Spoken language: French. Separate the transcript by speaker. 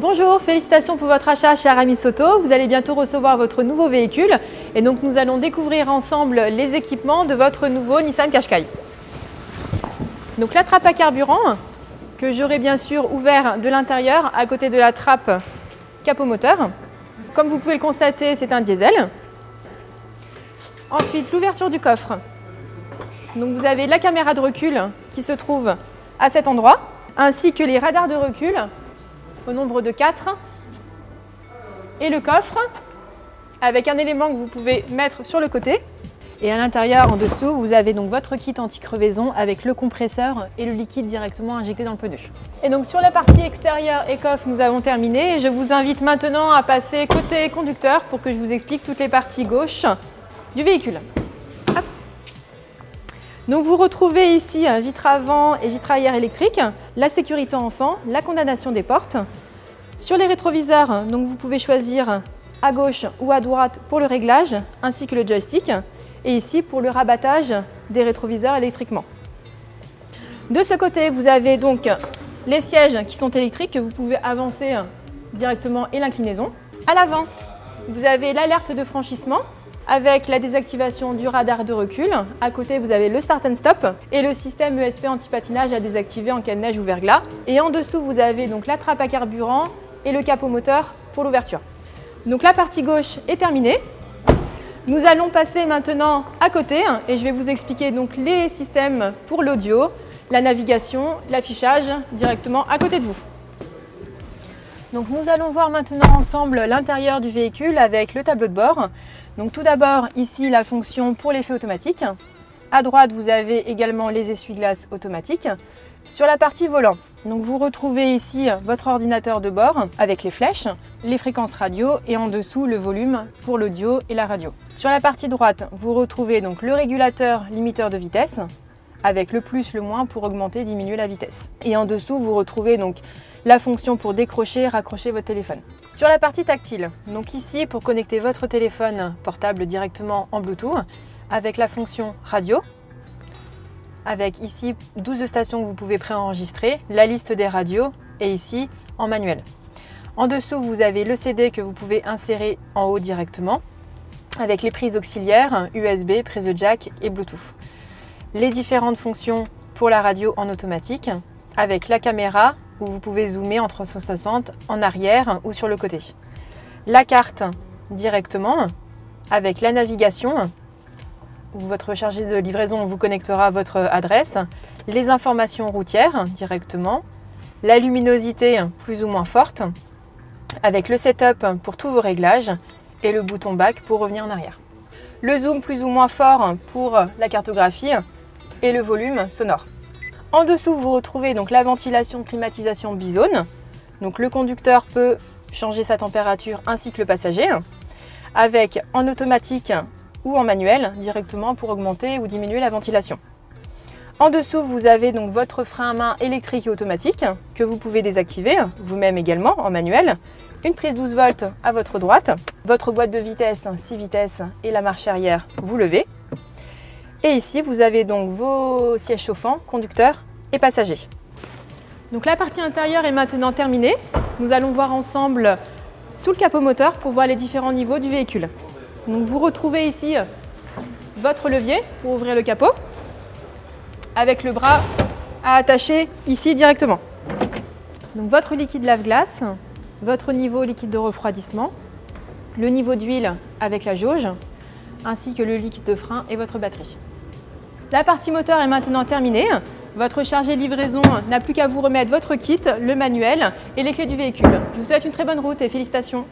Speaker 1: Bonjour, félicitations pour votre achat chez Aramis Auto. Vous allez bientôt recevoir votre nouveau véhicule et donc nous allons découvrir ensemble les équipements de votre nouveau Nissan Qashqai. Donc la trappe à carburant que j'aurai bien sûr ouvert de l'intérieur à côté de la trappe capot moteur. Comme vous pouvez le constater, c'est un diesel. Ensuite, l'ouverture du coffre. Donc vous avez la caméra de recul qui se trouve à cet endroit, ainsi que les radars de recul au nombre de 4 et le coffre avec un élément que vous pouvez mettre sur le côté. Et à l'intérieur, en dessous, vous avez donc votre kit anti-crevaison avec le compresseur et le liquide directement injecté dans le pneu. Et donc sur la partie extérieure et coffre, nous avons terminé. Je vous invite maintenant à passer côté conducteur pour que je vous explique toutes les parties gauche du véhicule. Hop. Donc vous retrouvez ici vitre avant et vitre arrière électrique, la sécurité enfant, la condamnation des portes. Sur les rétroviseurs, donc vous pouvez choisir à gauche ou à droite pour le réglage, ainsi que le joystick. Et ici pour le rabattage des rétroviseurs électriquement. De ce côté, vous avez donc les sièges qui sont électriques que vous pouvez avancer directement et l'inclinaison. À l'avant, vous avez l'alerte de franchissement avec la désactivation du radar de recul. À côté, vous avez le start and stop et le système ESP anti-patinage à désactiver en cas de neige ou verglas. Et en dessous, vous avez donc la trappe à carburant et le capot moteur pour l'ouverture. Donc la partie gauche est terminée. Nous allons passer maintenant à côté et je vais vous expliquer donc les systèmes pour l'audio, la navigation, l'affichage directement à côté de vous. Donc nous allons voir maintenant ensemble l'intérieur du véhicule avec le tableau de bord. Donc tout d'abord ici la fonction pour l'effet automatique. À droite vous avez également les essuie-glaces automatiques. Sur la partie volant, donc vous retrouvez ici votre ordinateur de bord avec les flèches, les fréquences radio et en dessous le volume pour l'audio et la radio. Sur la partie droite, vous retrouvez donc le régulateur limiteur de vitesse avec le plus, le moins pour augmenter, diminuer la vitesse. Et en dessous, vous retrouvez donc la fonction pour décrocher, raccrocher votre téléphone. Sur la partie tactile, donc ici pour connecter votre téléphone portable directement en Bluetooth avec la fonction radio, avec ici 12 stations que vous pouvez préenregistrer, la liste des radios et ici en manuel. En dessous, vous avez le CD que vous pouvez insérer en haut directement avec les prises auxiliaires, USB, prise de jack et Bluetooth. Les différentes fonctions pour la radio en automatique avec la caméra où vous pouvez zoomer en 360 en arrière ou sur le côté. La carte directement avec la navigation où votre chargé de livraison vous connectera à votre adresse, les informations routières directement, la luminosité plus ou moins forte, avec le setup pour tous vos réglages et le bouton back pour revenir en arrière. Le zoom plus ou moins fort pour la cartographie et le volume sonore. En dessous, vous retrouvez donc la ventilation climatisation bizone. Donc le conducteur peut changer sa température ainsi que le passager, avec en automatique ou en manuel directement pour augmenter ou diminuer la ventilation. En dessous, vous avez donc votre frein à main électrique et automatique que vous pouvez désactiver vous-même également en manuel. Une prise 12 volts à votre droite, votre boîte de vitesse 6 vitesses et la marche arrière, vous levez. Et ici, vous avez donc vos sièges chauffants, conducteurs et passagers. Donc la partie intérieure est maintenant terminée. Nous allons voir ensemble sous le capot moteur pour voir les différents niveaux du véhicule. Donc vous retrouvez ici votre levier pour ouvrir le capot avec le bras à attacher ici directement. Donc votre liquide lave-glace, votre niveau liquide de refroidissement, le niveau d'huile avec la jauge, ainsi que le liquide de frein et votre batterie. La partie moteur est maintenant terminée. Votre chargé de livraison n'a plus qu'à vous remettre votre kit, le manuel et les clés du véhicule. Je vous souhaite une très bonne route et félicitations.